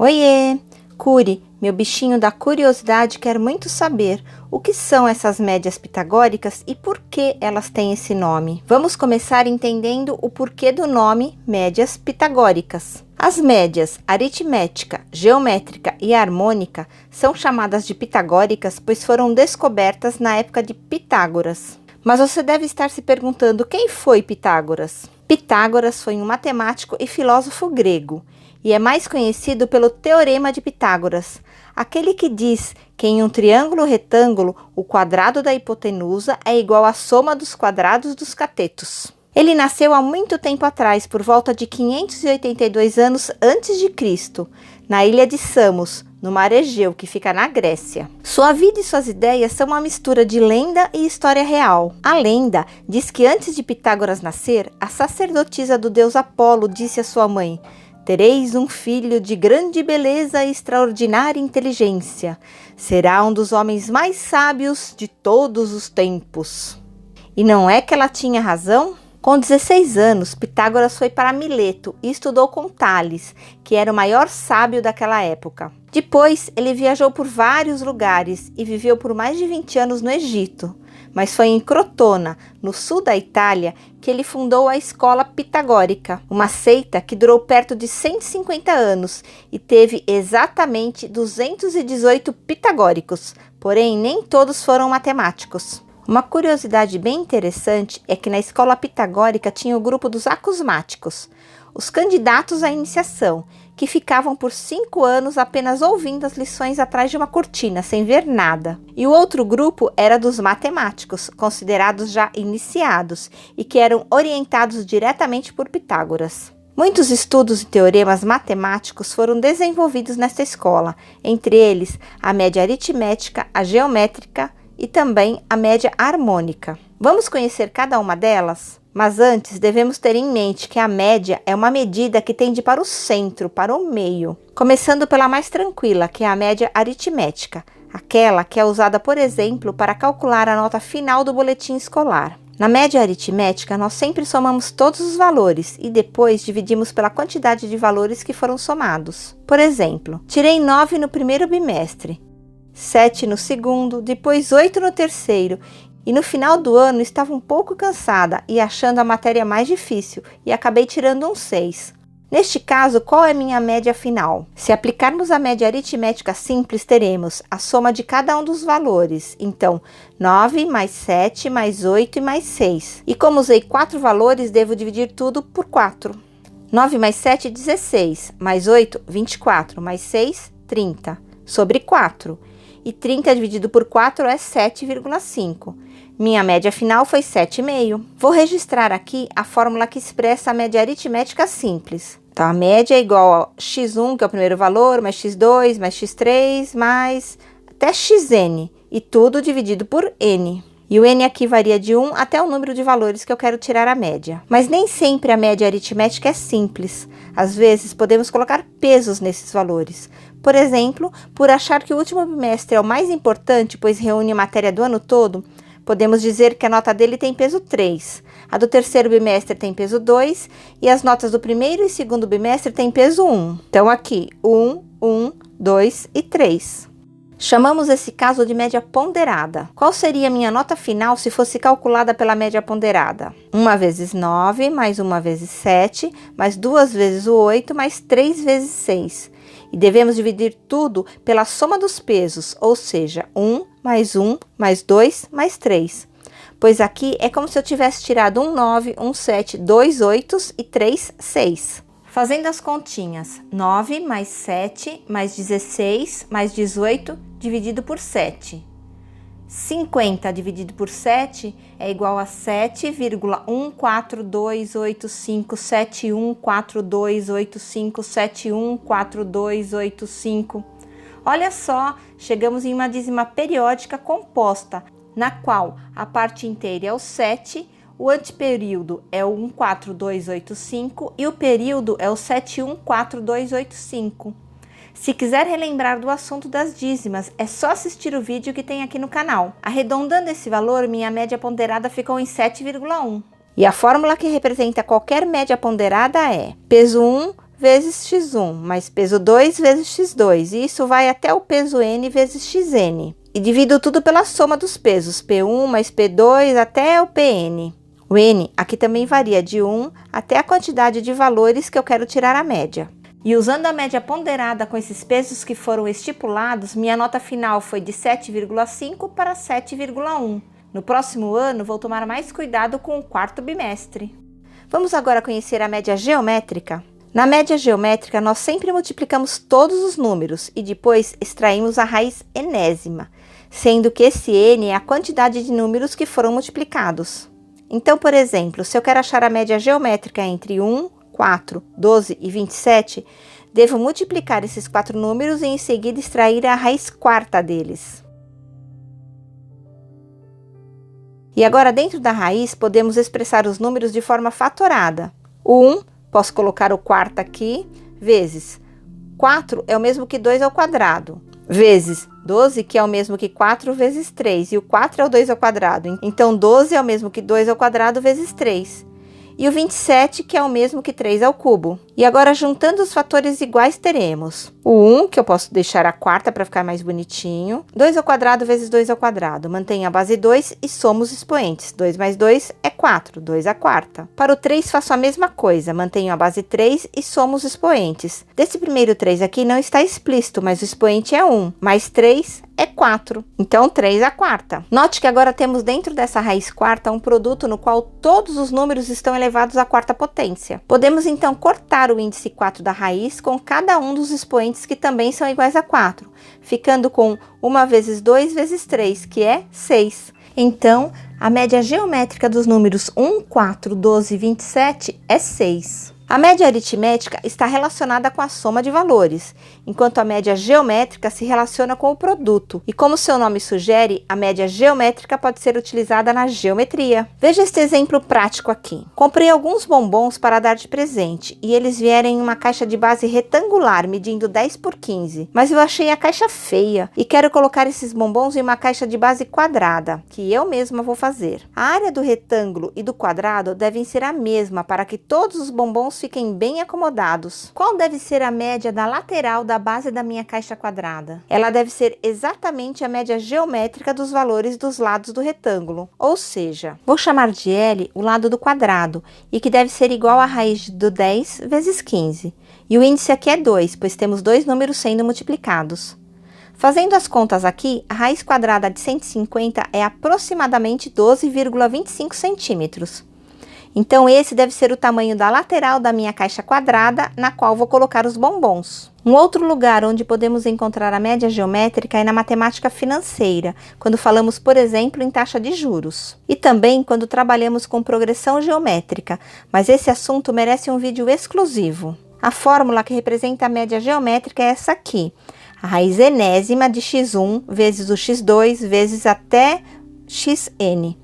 Oiê! Curi, meu bichinho da curiosidade quer muito saber o que são essas médias pitagóricas e por que elas têm esse nome. Vamos começar entendendo o porquê do nome médias pitagóricas. As médias aritmética, geométrica e harmônica são chamadas de pitagóricas pois foram descobertas na época de Pitágoras. Mas você deve estar se perguntando quem foi Pitágoras? Pitágoras foi um matemático e filósofo grego e é mais conhecido pelo Teorema de Pitágoras, aquele que diz que em um triângulo retângulo o quadrado da hipotenusa é igual à soma dos quadrados dos catetos. Ele nasceu há muito tempo atrás, por volta de 582 anos antes de Cristo, na ilha de Samos, no mar Egeu, que fica na Grécia. Sua vida e suas ideias são uma mistura de lenda e história real. A lenda diz que antes de Pitágoras nascer, a sacerdotisa do deus Apolo disse à sua mãe: "Tereis um filho de grande beleza e extraordinária inteligência. Será um dos homens mais sábios de todos os tempos." E não é que ela tinha razão? Com 16 anos, Pitágoras foi para Mileto e estudou com Tales, que era o maior sábio daquela época. Depois, ele viajou por vários lugares e viveu por mais de 20 anos no Egito. Mas foi em Crotona, no sul da Itália, que ele fundou a Escola Pitagórica, uma seita que durou perto de 150 anos e teve exatamente 218 pitagóricos, porém nem todos foram matemáticos. Uma curiosidade bem interessante é que na escola pitagórica tinha o grupo dos acusmáticos, os candidatos à iniciação, que ficavam por 5 anos apenas ouvindo as lições atrás de uma cortina, sem ver nada. E o outro grupo era dos matemáticos, considerados já iniciados, e que eram orientados diretamente por Pitágoras. Muitos estudos e teoremas matemáticos foram desenvolvidos nesta escola, entre eles a média aritmética, a geométrica e também a média harmônica. Vamos conhecer cada uma delas? Mas antes devemos ter em mente que a média é uma medida que tende para o centro, para o meio. Começando pela mais tranquila, que é a média aritmética, aquela que é usada, por exemplo, para calcular a nota final do boletim escolar. Na média aritmética, nós sempre somamos todos os valores e depois dividimos pela quantidade de valores que foram somados. Por exemplo, tirei 9 no primeiro bimestre, 7 no segundo, depois 8 no terceiro, e no final do ano estava um pouco cansada e achando a matéria mais difícil e acabei tirando um 6. Neste caso, qual é minha média final? Se aplicarmos a média aritmética simples, teremos a soma de cada um dos valores. Então, 9 mais 7 mais 8 e mais 6. E como usei 4 valores, devo dividir tudo por 4. 9 mais 7, 16. Mais 8, 24. Mais 6, 30. Sobre 4. E 30 dividido por 4 é 7,5. Minha média final foi 7,5. Vou registrar aqui a fórmula que expressa a média aritmética simples. Então, a média é igual a x1, que é o primeiro valor, mais x2, mais x3, mais até xn. E tudo dividido por n. E o n aqui varia de 1 até o número de valores que eu quero tirar a média. Mas nem sempre a média aritmética é simples. Às vezes, podemos colocar pesos nesses valores. Por exemplo, por achar que o último bimestre é o mais importante, pois reúne matéria do ano todo, podemos dizer que a nota dele tem peso 3, a do terceiro bimestre tem peso 2 e as notas do primeiro e segundo bimestre têm peso 1. Então, aqui, 1, 1, 2 e 3. Chamamos esse caso de média ponderada. Qual seria a minha nota final se fosse calculada pela média ponderada? 1 vezes 9, mais 1 vezes 7, mais 2 vezes o 8, mais 3 vezes 6. E devemos dividir tudo pela soma dos pesos, ou seja, 1 mais 2 mais 3. Pois aqui é como se eu tivesse tirado um 9, um 7, 2 8 e 3 6. Fazendo as continhas, 9 mais 7 mais 16 mais 18 dividido por 7. 50 dividido por 7 é igual a 7,14285714285714285. Olha só, chegamos em uma dízima periódica composta, na qual a parte inteira é o 7, o antiperíodo é o 14285 e o período é o 714285. Se quiser relembrar do assunto das dízimas, é só assistir o vídeo que tem aqui no canal. Arredondando esse valor, minha média ponderada ficou em 7,1. E a fórmula que representa qualquer média ponderada é peso 1 vezes x1, mais peso 2 vezes x2, e isso vai até o peso n vezes xn. E divido tudo pela soma dos pesos, P1 mais P2 até o Pn. O n aqui também varia de 1 até a quantidade de valores que eu quero tirar a média. E usando a média ponderada com esses pesos que foram estipulados, minha nota final foi de 7,5 para 7,1. No próximo ano, vou tomar mais cuidado com o quarto bimestre. Vamos agora conhecer a média geométrica? Na média geométrica, nós sempre multiplicamos todos os números e depois extraímos a raiz enésima, sendo que esse n é a quantidade de números que foram multiplicados. Então, por exemplo, se eu quero achar a média geométrica entre 1, 4, 12 e 27, devo multiplicar esses 4 números e em seguida extrair a raiz quarta deles. E agora, dentro da raiz, podemos expressar os números de forma fatorada. O 1, posso colocar o quarto aqui, vezes 4 é o mesmo que 2 ao quadrado, vezes 12, que é o mesmo que 4 vezes 3, e o 4 é o 2 ao quadrado. Então, 12 é o mesmo que 2 ao quadrado vezes 3. E o 27, que é o mesmo que 3 ao cubo. E agora, juntando os fatores iguais, teremos o 1, que eu posso deixar a quarta para ficar mais bonitinho. 2 ao quadrado vezes 2 ao quadrado. Mantenho a base 2 e somo os expoentes. 2 mais 2 é 4, 2 à quarta. Para o 3, faço a mesma coisa. Mantenho a base 3 e somo os expoentes. Desse primeiro 3 aqui não está explícito, mas o expoente é 1. Mais 3 é 4. Então, 3 à quarta. Note que agora temos dentro dessa raiz quarta um produto no qual todos os números estão elevados à quarta potência. Podemos, então, cortar o índice 4 da raiz com cada um dos expoentes que também são iguais a 4, ficando com 1 vezes 2 vezes 3, que é 6. Então, a média geométrica dos números 1, 4, 12 e 27 é 6. A média aritmética está relacionada com a soma de valores, enquanto a média geométrica se relaciona com o produto. E como seu nome sugere, a média geométrica pode ser utilizada na geometria. Veja este exemplo prático aqui. Comprei alguns bombons para dar de presente e eles vieram em uma caixa de base retangular, medindo 10 por 15. Mas eu achei a caixa feia e quero colocar esses bombons em uma caixa de base quadrada, que eu mesma vou fazer. A área do retângulo e do quadrado devem ser a mesma para que todos os bombons fiquem bem acomodados. Qual deve ser a média da lateral da base da minha caixa quadrada? Ela deve ser exatamente a média geométrica dos valores dos lados do retângulo, ou seja, vou chamar de L o lado do quadrado, e que deve ser igual à raiz do 10 vezes 15. E o índice aqui é 2, pois temos dois números sendo multiplicados. Fazendo as contas aqui, a raiz quadrada de 150 é aproximadamente 12,25 centímetros. Então, esse deve ser o tamanho da lateral da minha caixa quadrada, na qual vou colocar os bombons. Um outro lugar onde podemos encontrar a média geométrica é na matemática financeira, quando falamos, por exemplo, em taxa de juros. E também quando trabalhamos com progressão geométrica, mas esse assunto merece um vídeo exclusivo. A fórmula que representa a média geométrica é essa aqui. A raiz enésima de x1 vezes o x2 vezes até xn.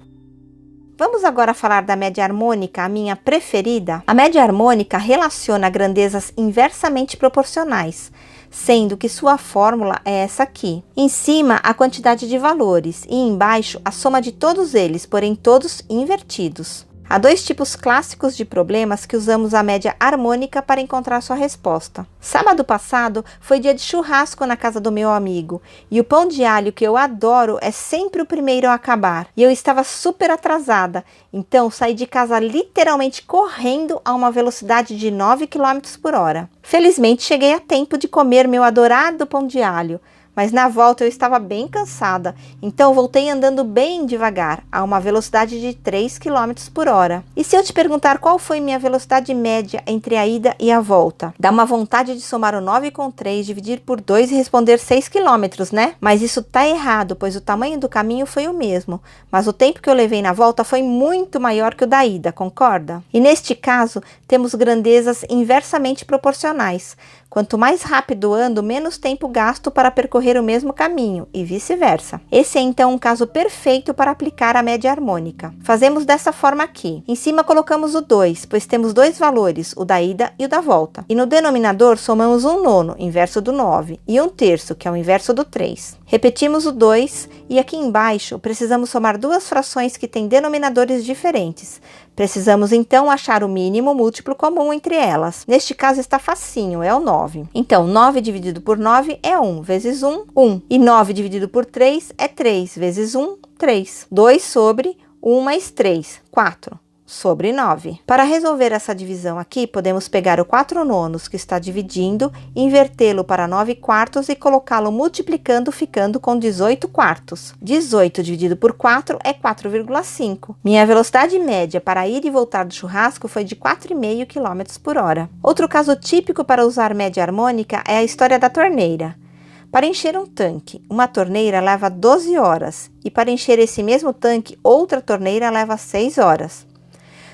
Vamos agora falar da média harmônica, a minha preferida. A média harmônica relaciona grandezas inversamente proporcionais, sendo que sua fórmula é essa aqui. Em cima, a quantidade de valores e embaixo a soma de todos eles, porém todos invertidos. Há dois tipos clássicos de problemas que usamos a média harmônica para encontrar sua resposta. Sábado passado foi dia de churrasco na casa do meu amigo e o pão de alho que eu adoro é sempre o primeiro a acabar. E eu estava super atrasada, então saí de casa literalmente correndo a uma velocidade de 9 km por hora. Felizmente cheguei a tempo de comer meu adorado pão de alho. Mas na volta eu estava bem cansada, então voltei andando bem devagar, a uma velocidade de 3 km por hora. E se eu te perguntar qual foi minha velocidade média entre a ida e a volta? Dá uma vontade de somar o 9 com 3, dividir por 2 e responder 6 km, né? Mas isso tá errado, pois o tamanho do caminho foi o mesmo, mas o tempo que eu levei na volta foi muito maior que o da ida, concorda? E neste caso, temos grandezas inversamente proporcionais. Quanto mais rápido ando, menos tempo gasto para percorrer o mesmo caminho, e vice-versa. Esse é então um caso perfeito para aplicar a média harmônica. Fazemos dessa forma aqui. Em cima colocamos o 2, pois temos dois valores, o da ida e o da volta. E no denominador somamos 1/9, inverso do 9, e 1/3, que é o inverso do 3. Repetimos o 2, e aqui embaixo precisamos somar duas frações que têm denominadores diferentes. Precisamos então achar o mínimo múltiplo comum entre elas. Neste caso está facinho, é o 9. Então, 9 dividido por 9 é 1, vezes 1, 1. E 9 dividido por 3 é 3, vezes 1, 3. 2 sobre 1 mais 3, 4. Sobre 9. Para resolver essa divisão aqui, podemos pegar o 4 nonos que está dividindo, invertê-lo para 9 quartos e colocá-lo multiplicando, ficando com 18 quartos. 18 dividido por 4 é 4,5. Minha velocidade média para ir e voltar do churrasco foi de 4,5 km por hora. Outro caso típico para usar média harmônica é a história da torneira. Para encher um tanque, uma torneira leva 12 horas e para encher esse mesmo tanque, outra torneira leva 6 horas.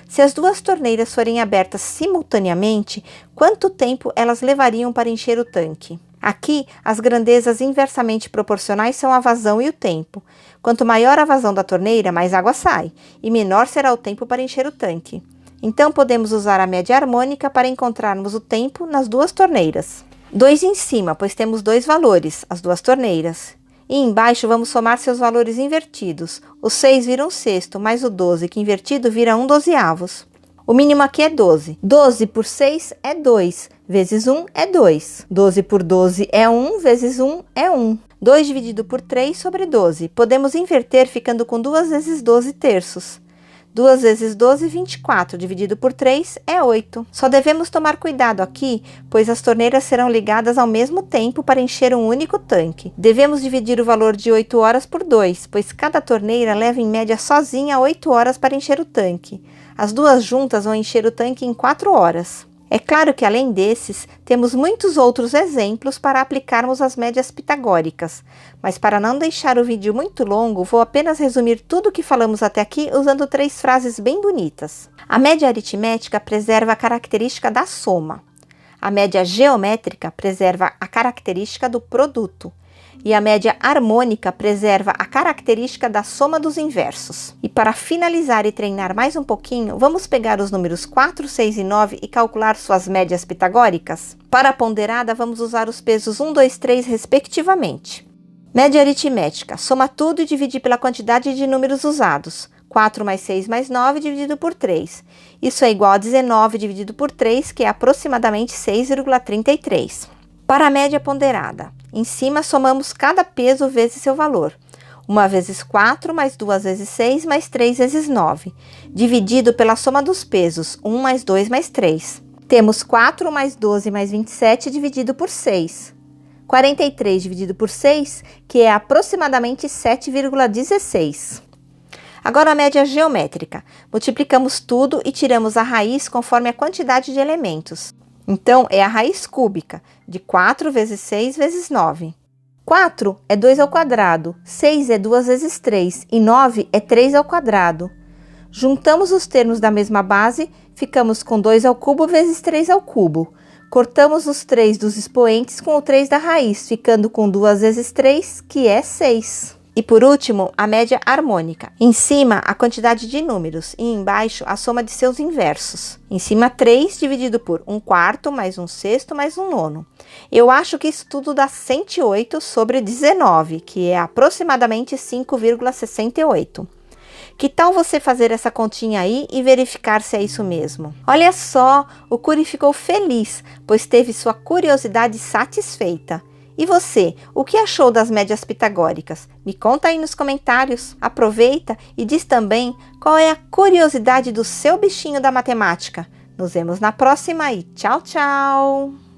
Se as duas torneiras forem abertas simultaneamente, quanto tempo elas levariam para encher o tanque? Aqui, as grandezas inversamente proporcionais são a vazão e o tempo. Quanto maior a vazão da torneira, mais água sai, e menor será o tempo para encher o tanque. Então, podemos usar a média harmônica para encontrarmos o tempo nas duas torneiras. 2 em cima, pois temos dois valores, as duas torneiras. E embaixo vamos somar seus valores invertidos. O 6 vira um sexto, mais o 12, que invertido vira um dozeavos. O mínimo aqui é 12. 12 por 6 é 2, vezes 1 é 2. 12 por 12 é 1, vezes 1 é 1. 2 dividido por 3 sobre 12. Podemos inverter ficando com 2 vezes 12 terços. 2 vezes 12, 24, dividido por 3 é 8. Só devemos tomar cuidado aqui, pois as torneiras serão ligadas ao mesmo tempo para encher um único tanque. Devemos dividir o valor de 8 horas por 2, pois cada torneira leva em média sozinha 8 horas para encher o tanque. As duas juntas vão encher o tanque em 4 horas. É claro que, além desses, temos muitos outros exemplos para aplicarmos as médias pitagóricas, mas para não deixar o vídeo muito longo, vou apenas resumir tudo o que falamos até aqui usando 3 frases bem bonitas. A média aritmética preserva a característica da soma. A média geométrica preserva a característica do produto. E a média harmônica preserva a característica da soma dos inversos. E para finalizar e treinar mais um pouquinho, vamos pegar os números 4, 6 e 9 e calcular suas médias pitagóricas? Para a ponderada, vamos usar os pesos 1, 2, 3 respectivamente. Média aritmética, soma tudo e divide pela quantidade de números usados. 4 mais 6 mais 9 dividido por 3. Isso é igual a 19 dividido por 3, que é aproximadamente 6,33. Para a média ponderada, em cima somamos cada peso vezes seu valor. 1 vezes 4, mais 2 vezes 6, mais 3 vezes 9, dividido pela soma dos pesos, 1 mais 2 mais 3. Temos 4 mais 12 mais 27 dividido por 6. 43 dividido por 6, que é aproximadamente 7,16. Agora a média geométrica. Multiplicamos tudo e tiramos a raiz conforme a quantidade de elementos. Então, é a raiz cúbica, de 4 vezes 6 vezes 9. 4 é 2 ao quadrado, 6 é 2 vezes 3 e 9 é 3 ao quadrado. Juntamos os termos da mesma base, ficamos com 2 ao cubo vezes 3 ao cubo. Cortamos os 3 dos expoentes com o 3 da raiz, ficando com 2 vezes 3, que é 6. E por último, a média harmônica. Em cima, a quantidade de números e embaixo, a soma de seus inversos. Em cima, 3 dividido por 1 quarto, mais 1 sexto, mais 1 nono. Eu acho que isso tudo dá 108 sobre 19, que é aproximadamente 5,68. Que tal você fazer essa continha aí e verificar se é isso mesmo? Olha só, o Curi ficou feliz, pois teve sua curiosidade satisfeita. E você, o que achou das médias pitagóricas? Me conta aí nos comentários. Aproveita e diz também qual é a curiosidade do seu bichinho da matemática. Nos vemos na próxima e tchau, tchau!